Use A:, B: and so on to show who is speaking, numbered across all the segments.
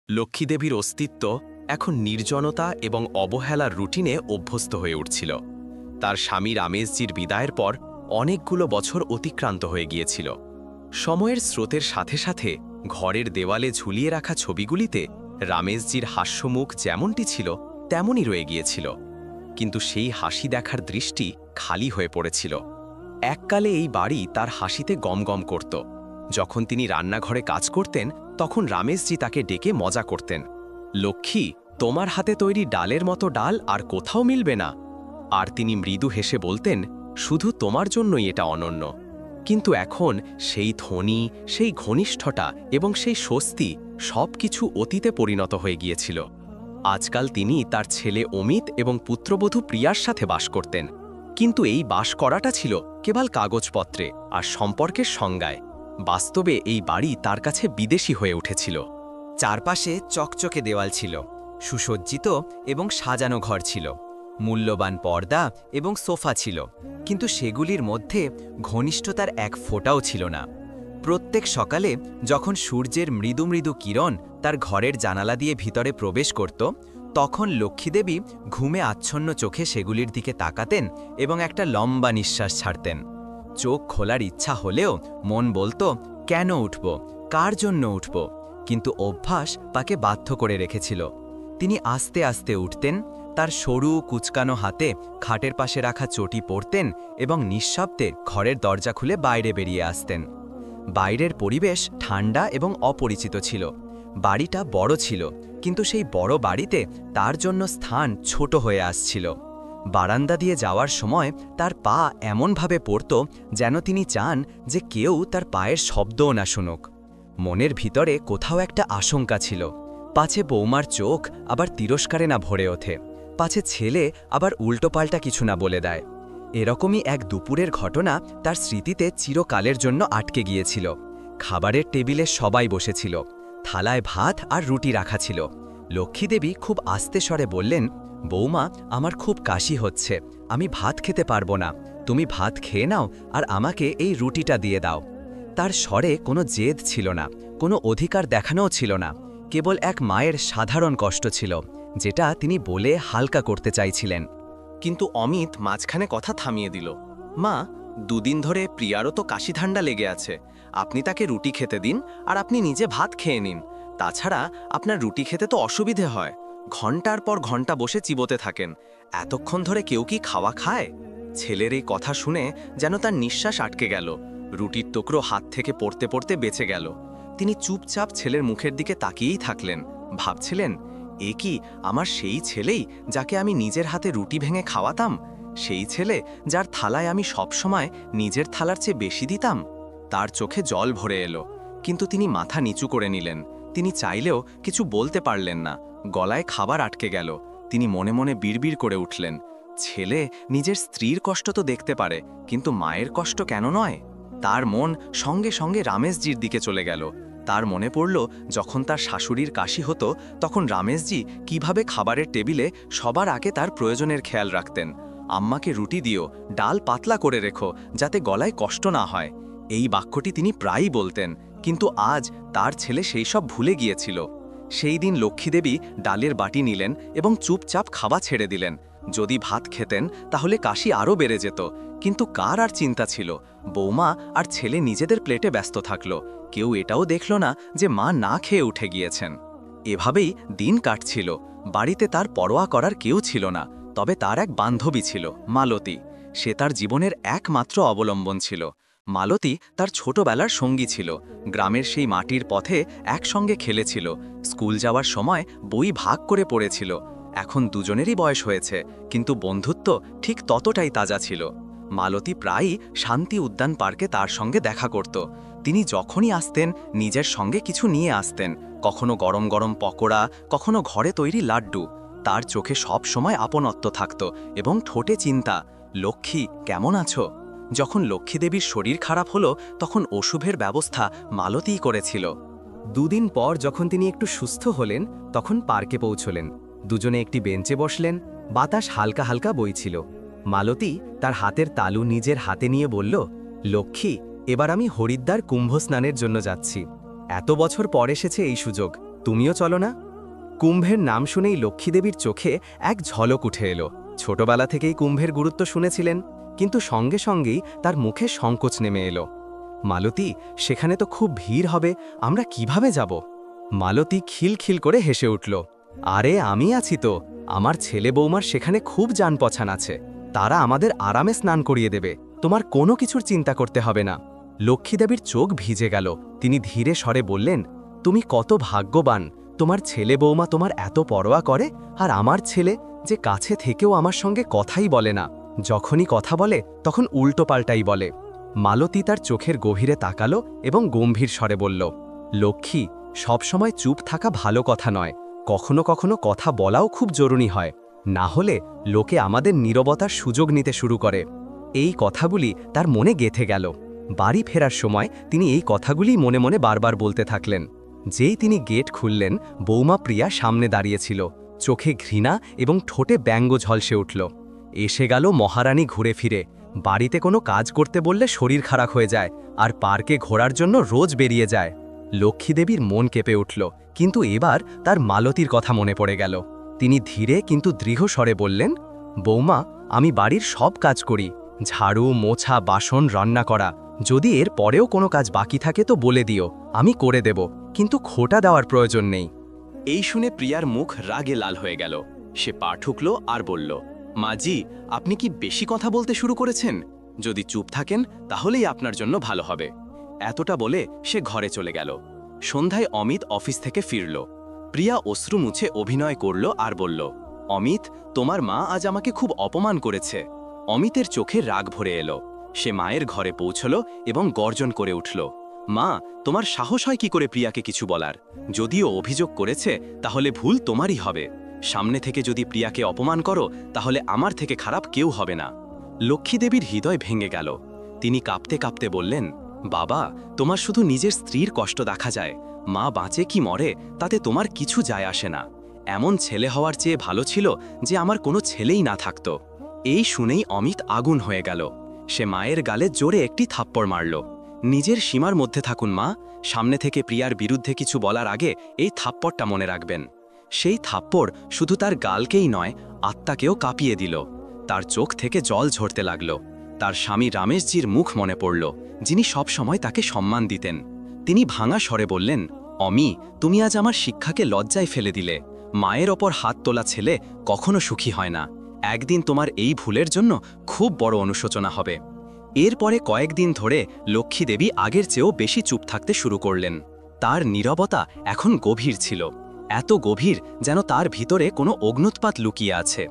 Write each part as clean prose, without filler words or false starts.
A: লক্ষ্মীদেবীর অস্তিত্ব এখন নির্জনতা এবং অবহেলার রুটিনে অভ্যস্ত হয়ে উঠছিল। তার স্বামী রামেশজির বিদায়ের পর অনেকগুলো বছর অতিক্রান্ত হয়ে গিয়েছিল। সময়ের স্রোতের সাথে সাথে ঘরের দেওয়ালে ঝুলিয়ে রাখা ছবিগুলিতে রামেশজির হাস্যমুখ যেমনটি ছিল তেমনই রয়ে গিয়েছিল, কিন্তু সেই হাসি দেখার দৃষ্টি খালি হয়ে পড়েছিল। এককালে এই বাড়ি তার হাসিতে গমগম করত। যখন তিনি রান্নাঘরে কাজ করতেন তখন রামেশজি তাকে ডেকে মজা করতেন, লক্ষ্মী, তোমার হাতে তৈরি ডালের মতো ডাল আর কোথাও মিলবে না। আর তিনি মৃদু হেসে বলতেন, শুধু তোমার জন্যই এটা অনন্য। কিন্তু এখন সেই ধ্বনি, সেই ঘনিষ্ঠতা এবং সেই স্বস্তি সবকিছু অতীতে পরিণত হয়ে গিয়েছিল। আজকাল তিনি তার ছেলে অমিত এবং পুত্রবধূ প্রিয়ার সাথে বাস করতেন, কিন্তু এই বাস করাটা ছিল কেবল কাগজপত্রে আর সম্পর্কের সংজ্ঞায়। বাস্তবে এই বাড়ি তার কাছে বিদেশী হয়ে উঠেছিল।
B: চারপাশে চকচকে দেওয়াল ছিল, সুসজ্জিত এবং সাজানো ঘর ছিল, মূল্যবান পর্দা এবং সোফা ছিল, কিন্তু সেগুলির মধ্যে ঘনিষ্ঠতার এক ফোঁটাও ছিল না। প্রত্যেক সকালে যখন সূর্যের মৃদু মৃদু কিরণ তার ঘরের জানালা দিয়ে ভিতরে প্রবেশ করত, তখন লক্ষ্মীদেবী ঘুমে আচ্ছন্ন চোখে সেগুলির দিকে তাকাতেন এবং একটা লম্বা নিঃশ্বাস ছাড়তেন। চোখ খোলার ইচ্ছা হলেও মন বলতো, কেন উঠব, কার জন্য উঠব? কিন্তু অভ্যাস তাকে বাধ্য করে রেখেছিল। তিনি আস্তে আস্তে উঠতেন, তার সরু কুচকানো হাতে খাটের পাশে রাখা চটি পরতেন এবং নিঃশব্দে ঘরের দরজা খুলে বাইরে বেরিয়ে আসতেন। বাইরের পরিবেশ ঠান্ডা এবং অপরিচিত ছিল। বাড়িটা বড় ছিল, কিন্তু সেই বড় বাড়িতে তার জন্য স্থান ছোট হয়ে আসছিল। বারান্দা দিয়ে যাওয়ার সময় তার পা এমনভাবে পড়ত যেন তিনি চান যে কেউ তার পায়ের শব্দও না শুনুক। মনের ভিতরে কোথাও একটা আশঙ্কা ছিল, পাছে বৌমার চোখ আবার তিরস্কারে না ভরে ওঠে, পাছে ছেলে আবার উল্টোপাল্টা কিছু না বলে দেয়। এরকমই এক দুপুরের ঘটনা তার স্মৃতিতে চিরকালের জন্য আটকে গিয়েছিল। খাবারের টেবিলে সবাই বসেছিল, থালায় ভাত আর রুটি রাখা ছিল। লক্ষ্মীদেবী খুব আস্তে স্বরে বললেন, বৌমা, আমার খুব কাশি হচ্ছে, আমি ভাত খেতে পারবো না, তুমি ভাত খেয়ে নাও আর আমাকে এই রুটিটা দিয়ে দাও। তার স্বরে কোনো জেদ ছিল না, কোনো অধিকার দেখানোও ছিল না, কেবল এক মায়ের সাধারণ কষ্ট ছিল, যেটা তিনি বলে হালকা করতে চাইছিলেন।
A: কিন্তু অমিত মাঝখানে কথা থামিয়ে দিল, মা, দুদিন ধরে প্রিয়ারও তো কাশি ঠান্ডা লেগে আছে, আপনি তাকে রুটি খেতে দিন আর আপনি নিজে ভাত খেয়ে নিন। তাছাড়া আপনার রুটি খেতে তো অসুবিধে হয়, ঘন্টার পর ঘন্টা বসে চিবোতে থাকেন, এতক্ষণ ধরে কেউ কি খাওয়া খায়? ছেলের এই কথা শুনে যেন তার নিঃশ্বাস আটকে গেল, রুটির টুকরো হাত থেকে পড়তে পড়তে বেঁচে গেল। তিনি চুপচাপ ছেলের মুখের দিকে তাকিয়েই থাকলেন, ভাবছিলেন, এ কি আমার সেই ছেলেই যাকে আমি নিজের হাতে রুটি ভেঙে খাওয়াতাম, সেই ছেলে যার থালায় আমি সবসময় নিজের থালার চেয়ে বেশি দিতাম? তার চোখে জল ভরে এলো, কিন্তু তিনি মাথা নিচু করে নিলেন। তিনি চাইলেও কিছু বলতে পারলেন না, গলায় খাবার আটকে গেল। তিনি মনে মনে বিড়বিড় করে উঠলেন, ছেলে নিজের স্ত্রীর কষ্ট তো দেখতে পারে, কিন্তু মায়ের কষ্ট কেন নয়? তার মন সঙ্গে সঙ্গে রামেশজির দিকে চলে গেল। তার মনে পড়ল, যখন তার শাশুড়ির কাশি হতো তখন রামেশজি কিভাবে খাবারের টেবিলে সবার আগে তার প্রয়োজনের খেয়াল রাখতেন। আম্মাকে রুটি দিও, ডাল পাতলা করে রেখো, যাতে গলায় কষ্ট না হয়। এই বাক্যটি তিনি প্রায়ই বলতেন, কিন্তু আজ তার ছেলে সেই সব ভুলে গিয়েছিল। সেই দিন লক্ষ্মীদেবী ডালের বাটি নিলেন এবং চুপচাপ খাওয়া ছেড়ে দিলেন। যদি ভাত খেতেন তাহলে কাশি আরও বেড়ে যেত, কিন্তু কার আর চিন্তা ছিল? বৌমা আর ছেলে নিজেদের প্লেটে ব্যস্ত থাকল, কেউ এটাও দেখল না যে মা না খেয়ে উঠে গিয়েছেন। এভাবেই দিন কাটছিল। বাড়িতে তার পরোয়া করার কেউ ছিল না, তবে তার এক বান্ধবী ছিল, মালতী। সে তার জীবনের একমাত্র অবলম্বন ছিল। মালতী তার ছোটবেলার সঙ্গী ছিল। গ্রামের সেই মাটির পথে একসঙ্গে খেলেছিল, স্কুল যাওয়ার সময় বই ভাগ করে পড়েছিল। এখন দুজনেরই বয়স হয়েছে, কিন্তু বন্ধুত্ব ঠিক ততটাই তাজা ছিল। মালতী প্রায়ই শান্তি উদ্যান পার্কে তার সঙ্গে দেখা করত। তিনি যখনই আসতেন নিজের সঙ্গে কিছু নিয়ে আসতেন, কখনো গরম গরম পকোড়া, কখনো ঘরে তৈরি লাড্ডু। তার চোখে সব সময় আপনত্ব থাকত এবং ঠোঁটে চিন্তা, লক্ষ্মী, কেমন আছো? যখন লক্ষ্মীদেবীর শরীর খারাপ হলো তখন ওষুধের ব্যবস্থা মালতীই করেছিল।
B: দুদিন পর যখন তিনি একটু সুস্থ হলেন তখন পার্কে পৌঁছলেন। দুজনে একটি বেঞ্চে বসলেন, বাতাস হালকা হালকা বইছিল। মালতী তার হাতের তালু নিজের হাতে নিয়ে বলল, লক্ষ্মী, এবার আমি হরিদ্বার কুম্ভ স্নানের জন্য যাচ্ছি। এত বছর পর এসেছে এই সুযোগ,
A: তুমিও চলো না? কুম্ভের নাম শুনেই লক্ষ্মীদেবীর চোখে এক ঝলক উঠে এলো। ছোটবেলা থেকেই কুম্ভের গুরুত্ব শুনেছিলেন, কিন্তু সঙ্গে সঙ্গেই তার মুখে সংকোচ নেমে এলো। মালতী, সেখানে তো খুব ভিড় হবে, আমরা কিভাবে যাব? মালতী খিলখিল করে হেসে উঠল। আরে আমি আছি তো, আমার ছেলে বৌমার সেখানে খুব জান পছান আছে, তারা আমাদের আরামে স্নান করিয়ে দেবে, তোমার কোনো কিছুর চিন্তা করতে হবে না। লক্ষ্মীদেবীর চোখ ভিজে গেল। তিনি ধীরে স্বরে বললেন, তুমি কত ভাগ্যবান, তোমার ছেলে বৌমা তোমার এত পরোয়া করে, আর আমার ছেলে যে কাছে থেকেও আমার সঙ্গে কথাই বলে না, যখনই কথা বলে তখন উল্টোপাল্টাই বলে। মালতী তার চোখের গভীরে তাকালো এবং গম্ভীর স্বরে বলল, লক্ষ্মী, সবসময় চুপ থাকা ভালো কথা নয়, কখনো কখনো কথা বলাও খুব জরুরি হয়, না হলে লোকে আমাদের নীরবতার সুযোগ নিতে শুরু করে। এই কথাগুলি তার মনে গেঁথে গেল। বাড়ি ফেরার সময় তিনি এই কথাগুলি মনে মনে বারবার বলতে থাকলেন। যেই তিনি গেট খুললেন, বৌমা প্রিয়া সামনে দাঁড়িয়েছিল, চোখে ঘৃণা এবং ঠোঁটে ব্যঙ্গ ঝলসে উঠল। এসে গেল মহারানী ঘুরে ফিরে। বাড়িতে কোনো কাজ করতে বললে শরীর খারাপ হয়ে যায়, আর পার্কে ঘোরার জন্য রোজ বেরিয়ে যায়। লক্ষ্মীদেবীর মন কেঁপে উঠল, কিন্তু এবার তার মালতীর কথা মনে পড়ে গেল। তিনি ধীরে কিন্তু দৃঢ় স্বরে বললেন, বৌমা, আমি বাড়ির সব কাজ করি, ঝাড়ু, মোছা, বাসন, রান্না করা, যদি এর পরেও কোনো কাজ বাকি থাকে তো বলে দিও, আমি করে দেব, কিন্তু খোটা দেওয়ার প্রয়োজন নেই।
C: এই শুনে প্রিয়ার মুখ রাগে লাল হয়ে গেল। সে পা ঠুকল আর বলল, মাজি, আপনি কি বেশি কথা বলতে শুরু করেছেন? যদি চুপ থাকেন তাহলেই আপনার জন্য ভালো হবে। এতটা বলে সে ঘরে চলে গেল। সন্ধ্যায় অমিত অফিস থেকে ফিরল। প্রিয়া অশ্রু মুছে অভিনয় করল আর বলল, অমিত, তোমার মা আজ আমাকে খুব অপমান করেছে। অমিতের চোখে রাগ ভরে এলো। সে মায়ের ঘরে পৌঁছল এবং গর্জন করে উঠল, মা, তোমার সাহস হয় কি করে প্রিয়াকে কিছু বলার? যদিও অভিযোগ করেছে তাহলে ভুল তোমারই হবে। সামনে থেকে যদি প্রিয়াকে অপমান করো তাহলে আমার থেকে খারাপ কেউ হবে না। লক্ষ্মীদেবীর হৃদয় ভেঙে গেল। তিনি কাঁপতে কাঁপতে বললেন, বাবা, তোমার শুধু নিজের স্ত্রীর কষ্ট দেখা যায়, মা বাঁচে কি মরে তাতে তোমার কিছু যায় আসে না। এমন ছেলে হওয়ার চেয়ে ভালো ছিল যে আমার কোনো ছেলেই না থাকত। এই শুনেই অমিত আগুন হয়ে গেল। সে মায়ের গালে জোরে একটি থাপ্পড় মারল। নিজের সীমার মধ্যে থাকুন মা, সামনে থেকে প্রিয়ার বিরুদ্ধে কিছু বলার আগে এই থাপ্পড়টা মনে রাখবেন। সেই থাপ্পড় শুধু তার গালকেই নয়, আত্মাকেও কাঁপিয়ে দিল। তার চোখ থেকে জল ঝরতে লাগল। তার স্বামী রমেশজির মুখ মনে পড়ল, যিনি সব সময় তাকে সম্মান দিতেন। তিনি ভাঙা স্বরে বললেন, অমি, তুমি আজ আমার শিক্ষাকে লজ্জায় ফেলে দিলে। মায়ের ওপর হাত তোলা ছেলে কখনো সুখী হয় না। একদিন তোমার এই ভুলের জন্য খুব বড় অনুশোচনা হবে। এরপরে কয়েকদিন ধরে লক্ষ্মীদেবী আগের চেয়েও বেশি চুপ থাকতে শুরু করলেন। তার নীরবতা এখন গভীর ছিল, এত গভীর যেন তার ভিতরে কোনো অগ্নুৎপাত লুকিয়ে আছে।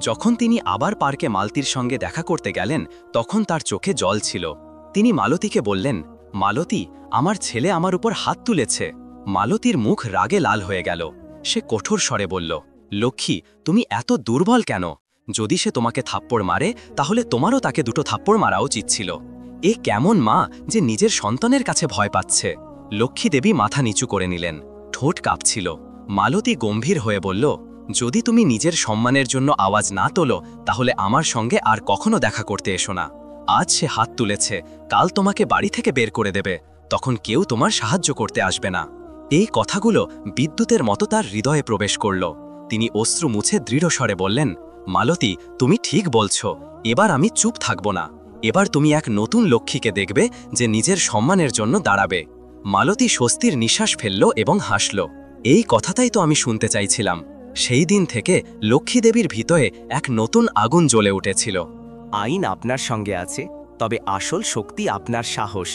C: যখন তিনি আবার পার্কে মালতীর সঙ্গে দেখা করতে গেলেন, তখন তার চোখে জল ছিল। তিনি মালতীকে বললেন, মালতী, আমার ছেলে আমার উপর হাত তুলেছে। মালতীর মুখ রাগে লাল হয়ে গেল। সে কঠোর স্বরে বলল, লক্ষ্মী, তুমি এত দুর্বল কেন? যদি সে তোমাকে থাপ্পড় মারে তাহলে তোমারও তাকে দুটো থাপ্পড় মারা উচিত ছিল। এ কেমন মা যে নিজের সন্তানের কাছে ভয় পাচ্ছে? লক্ষ্মীদেবী মাথা নিচু করে নিলেন, ঠোঁট কাঁপছিল। মালতী গম্ভীর হয়ে বলল, যদি তুমি নিজের সম্মানের জন্য আওয়াজ না তোলো তাহলে আমার সঙ্গে আর কখনো দেখা করতে এসো না। আজ সে হাত তুলেছে, কাল তোমাকে বাড়ি থেকে বের করে দেবে, তখন কেউ তোমার সাহায্য করতে আসবে না। এই কথাগুলো বিদ্যুতের মতো তার হৃদয়ে প্রবেশ করল। তিনি অশ্রু মুছে দৃঢ় স্বরে বললেন, মালতী, তুমি ঠিক বলছো, এবার আমি চুপ থাকব না। এবার তুমি এক নতুন লক্ষ্মীকে দেখবে যে নিজের সম্মানের জন্য দাঁড়াবে। মালতী স্বস্তির নিঃশ্বাস ফেলল এবং হাসল। এই কথাটাই তো আমি শুনতে চাইছিলাম। সেই দিন থেকে লক্ষ্মীদেবীর ভিতরে এক নতুন আগুন জ্বলে উঠেছিল।
A: আইন আপনার সঙ্গে আছে, তবে আসল শক্তি আপনার সাহস।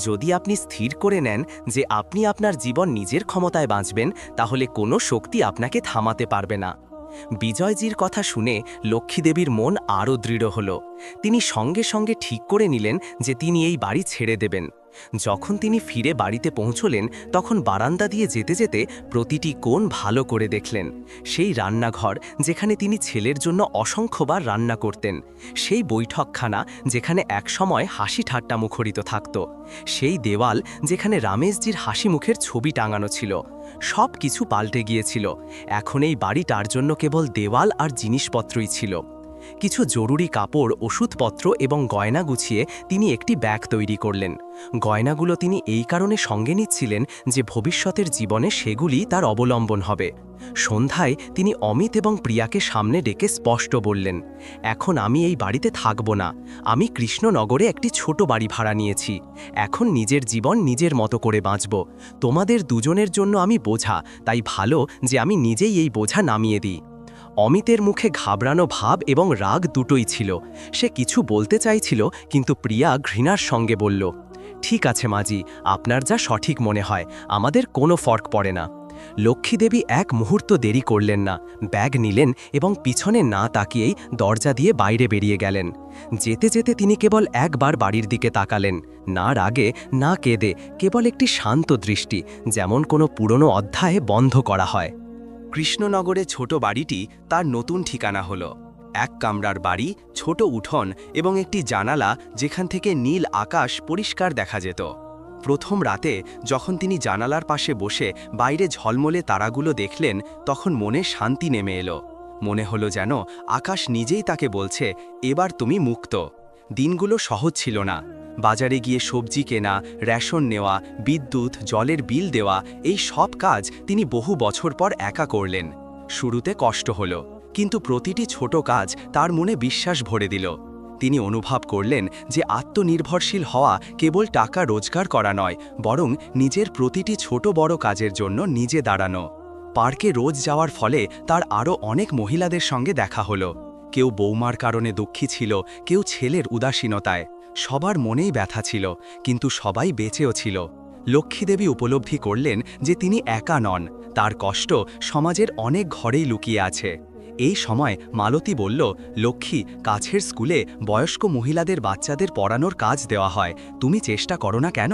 A: যদি আপনি স্থির করে নেন যে আপনি আপনার জীবন নিজের ক্ষমতায় বাঁচবেন, তাহলে কোনো শক্তি আপনাকে থামাতে পারবে না। বিজয়জির কথা শুনে লক্ষ্মীদেবীর মন আরও দৃঢ় হল। তিনি সঙ্গে সঙ্গে ঠিক করে নিলেন যে তিনি এই বাড়ি ছেড়ে দেবেন। যখন তিনি ফিরে বাড়িতে পৌঁছলেন, তখন বারান্দা দিয়ে যেতে যেতে প্রতিটি কোণ ভালো করে দেখলেন। সেই রান্নাঘর যেখানে তিনি ছেলের জন্য অসংখ্যবার রান্না করতেন, সেই বৈঠকখানা যেখানে একসময় হাসি ঠাট্টা মুখরিত থাকত, সেই দেওয়াল যেখানে রমেশজির হাসি মুখের ছবি টাঙানো ছিল, সব কিছু পাল্টে গিয়েছিল। এখন এই বাড়ি তার জন্য কেবল দেওয়াল আর জিনিসপত্রই ছিল। কিছু জরুরি কাপড়, ওষুধপত্র এবং গয়না গুছিয়ে তিনি একটি ব্যাগ তৈরি করলেন। গয়নাগুলো তিনি এই কারণে সঙ্গে নিচ্ছিলেন যে ভবিষ্যতের জীবনে সেগুলি তার অবলম্বন হবে। সন্ধ্যায় তিনি অমিত এবং প্রিয়াকে সামনে ডেকে স্পষ্ট বললেন, এখন আমি এই বাড়িতে থাকব না। আমি কৃষ্ণনগরে একটি ছোট বাড়ি ভাড়া নিয়েছি। এখন নিজের জীবন নিজের মতো করে বাঁচব। তোমাদের দুজনের জন্য আমি বোঝা, তাই ভালো যে আমি নিজেই এই বোঝা নামিয়ে দিই। অমিতের মুখে ঘাবড়ানো ভাব এবং রাগ দুটোই ছিল। সে কিছু বলতে চাইছিল, কিন্তু প্রিয়া ঘৃণার সঙ্গে বলল, ঠিক আছে মাজি, আপনার যা সঠিক মনে হয়, আমাদের কোনো ফর্ক পড়ে না। লক্ষ্মীদেবী এক মুহূর্ত দেরি করলেন না, ব্যাগ নিলেন এবং পিছনে না তাকিয়েই দরজা দিয়ে বাইরে বেরিয়ে গেলেন। যেতে যেতে তিনি কেবল একবার বাড়ির দিকে তাকালেন, না রাগে না কেঁদে, কেবল একটি শান্ত দৃষ্টি, যেমন কোনো পুরনো অধ্যায়ে বন্ধ করা হয়।
C: কৃষ্ণনগরে ছোট বাড়িটি তার নতুন ঠিকানা হলো। এক কামরার বাড়ি, ছোট উঠোন এবং একটি জানালা যেখান থেকে নীল আকাশ পরিষ্কার দেখা যেত। প্রথম রাতে যখন তিনি জানালার পাশে বসে বাইরে ঝলমলে তারাগুলো দেখলেন, তখন মনে শান্তি নেমে এলো। মনে হলো যেন আকাশ নিজেই তাকে বলছে, এবার তুমি মুক্ত। দিনগুলো সহজ ছিল না। বাজারে গিয়ে সবজি কেনা, রেশন নেওয়া, বিদ্যুৎ, জলের বিল দেওয়া, এই সব কাজ তিনি বহু বছর পর একা করলেন। শুরুতে কষ্ট হলো, কিন্তু প্রতিটি ছোট কাজ তার মনে বিশ্বাস ভরে দিল। তিনি অনুভব করলেন যে আত্মনির্ভরশীল হওয়া কেবল টাকা রোজগার করা নয়, বরং নিজের প্রতিটি ছোট বড় কাজের জন্য নিজে দাঁড়ানো। পার্কে রোজ যাওয়ার ফলে তার আরও অনেক মহিলাদের সঙ্গে দেখা হলো। কেউ বৌমার কারণে দুঃখী ছিল, কেউ ছেলের উদাসীনতায়। সবার মনেই ব্যথা ছিল, কিন্তু সবাই বেঁচেও ছিল। লক্ষ্মীদেবী উপলব্ধি করলেন যে তিনি একা নন, তার কষ্ট সমাজের অনেক ঘরেই লুকিয়ে আছে। এই সময় মালতী বলল, লক্ষ্মী, কাছের স্কুলে বয়স্ক মহিলাদের বাচ্চাদের পড়ানোর কাজ দেওয়া হয়, তুমি চেষ্টা করো না কেন?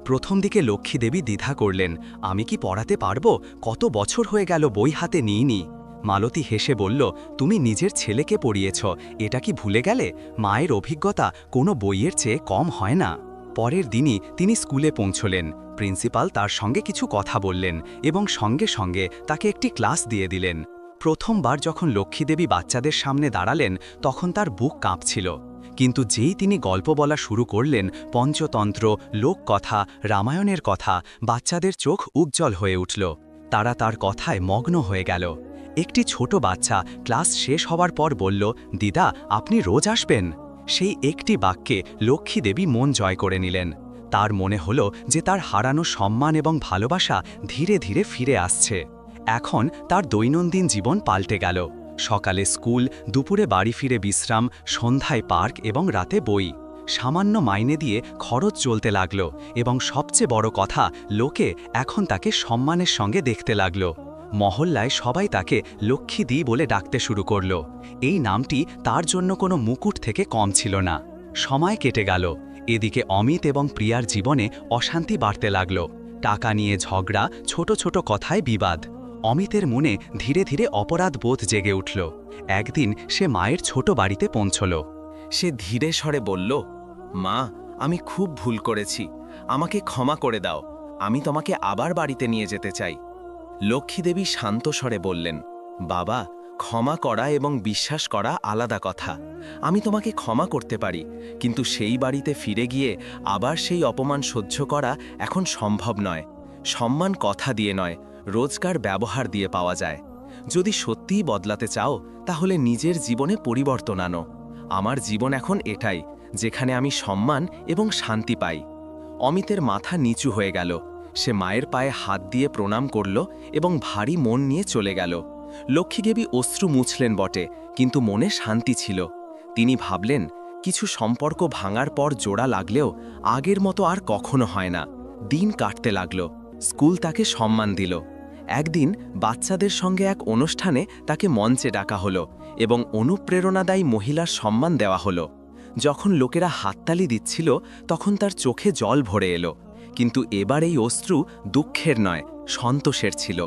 C: প্রথম দিকে লক্ষ্মীদেবী দ্বিধা করলেন, আমি কি পড়াতে পারবো? কত বছর হয়ে গেল বই হাতে নিইনি। মালতী হেসে বলল, তুমি নিজের ছেলেকে পড়িয়েছ, এটা কি ভুলে গেলে? মায়ের অভিজ্ঞতা কোনো বইয়ের চেয়ে কম হয় না। পরের দিনই তিনি স্কুলে পৌঁছলেন। প্রিন্সিপাল তার সঙ্গে কিছু কথা বললেন এবং সঙ্গে সঙ্গে তাকে একটি ক্লাস দিয়ে দিলেন। প্রথমবার যখন লক্ষ্মীদেবী বাচ্চাদের সামনে দাঁড়ালেন, তখন তার বুক কাঁপছিল। কিন্তু যেই তিনি গল্প বলা শুরু করলেন, পঞ্চতন্ত্র, লোককথা, রামায়ণের কথা, বাচ্চাদের চোখ উজ্জ্বল হয়ে উঠল। তারা তার কথায় মগ্ন হয়ে গেল। একটি ছোট বাচ্চা ক্লাস শেষ হওয়ার পর বলল, দিদা, আপনি রোজ আসবেন? সেই একটি বাক্যে লক্ষ্মীদেবী মন জয় করে নিলেন। তার মনে হলো যে তার হারানো সম্মান এবং ভালোবাসা ধীরে ধীরে ফিরে আসছে। এখন তার দৈনন্দিন জীবন পাল্টে গেল। সকালে স্কুল, দুপুরে বাড়ি ফিরে বিশ্রাম, সন্ধ্যায় পার্ক এবং রাতে বই। সামান্য মাইনে দিয়ে খরচ চলতে লাগল এবং সবচেয়ে বড় কথা, লোকে এখন তাকে সম্মানের সঙ্গে দেখতে লাগল। মহল্লায় সবাই তাকে লক্ষ্মীদি বলে ডাকতে শুরু করল। এই নামটি তার জন্য কোনো মুকুট থেকে কম ছিল না। সময় কেটে গেল। এদিকে অমিত এবং প্রিয়ার জীবনে অশান্তি বাড়তে লাগল। টাকা নিয়ে ঝগড়া, ছোট ছোট কথায় বিবাদ। অমিতের মনে ধীরে ধীরে অপরাধ বোধ জেগে উঠল। একদিন সে মায়ের ছোট বাড়িতে পৌঁছল।
A: সে ধীরে স্বরে বলল, মা, আমি খুব ভুল করেছি, আমাকে ক্ষমা করে দাও, আমি তোমাকে আবার বাড়িতে নিয়ে যেতে চাই। লক্ষ্মীদেবী শান্ত স্বরে বললেন, বাবা, ক্ষমা করা এবং বিশ্বাস করা আলাদা কথা। আমি তোমাকে ক্ষমা করতে পারি, কিন্তু সেই বাড়িতে ফিরে গিয়ে আবার সেই অপমান সহ্য করা এখন সম্ভব নয়। সম্মান কথা দিয়ে নয়, রোজকার ব্যবহার দিয়ে পাওয়া যায়। যদি সত্যিই বদলাতে চাও, তাহলে নিজের জীবনে পরিবর্তন আনো। আমার জীবন এখন এটাই, যেখানে আমি সম্মান এবং শান্তি পাই। অমিতের মাথা নিচু হয়ে গেল। সে মায়ের পায়ে হাত দিয়ে প্রণাম করল এবং ভারী মন নিয়ে চলে গেল। লক্ষ্মীদেবী অশ্রু মুছলেন বটে, কিন্তু মনে শান্তি ছিল। তিনি ভাবলেন, কিছু সম্পর্ক ভাঙার পর জোড়া লাগলেও আগের মতো আর কখনো হয় না। দিন কাটতে লাগল। স্কুল তাকে সম্মান দিল। একদিন বাচ্চাদের সঙ্গে এক অনুষ্ঠানে তাকে মঞ্চে ডাকা হলো এবং অনুপ্রেরণাদায়ী মহিলার সম্মান দেওয়া হলো। যখন লোকেরা হাততালি দিচ্ছিল, তখন তার চোখে জল ভরে এলো। কিন্তু এবার এই অশ্রু দুঃখের নয়, সন্তোষের ছিল।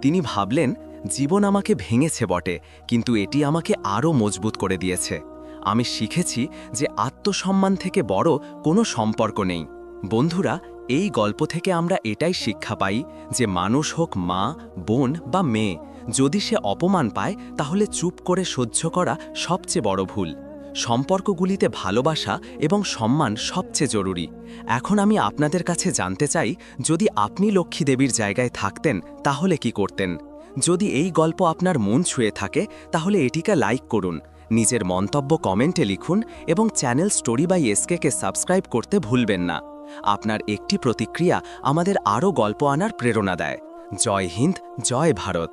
A: তিনি ভাবলেন, জীবন আমাকে ভেঙেছে বটে, কিন্তু এটি আমাকে আরও মজবুত করে দিয়েছে। আমি শিখেছি যে আত্মসম্মান থেকে বড় কোনো সম্পর্ক নেই। বন্ধুরা, এই গল্প থেকে আমরা এটাই শিক্ষা পাই যে মানুষ হোক মা, বোন বা মেয়ে, যদি সে অপমান পায় তাহলে চুপ করে সহ্য করা সবচেয়ে বড় ভুল। সম্পর্কগুলিতে ভালোবাসা এবং সম্মান সবচেয়ে জরুরি। এখন আমি আপনাদের কাছে জানতে চাই, যদি আপনি লক্ষ্মী দেবীর জায়গায় থাকতেন তাহলে কি করতেন? যদি এই গল্প আপনার মন ছুঁয়ে থাকে তাহলে এটিকে লাইক করুন, নিজের মন্তব্য কমেন্টে লিখুন এবং channel story by SK subscribe করতে ভুলবেন না। আপনার একটি প্রতিক্রিয়া আমাদের আরও গল্প আনার প্রেরণা দেয়। জয় হিন্দ, জয় ভারত।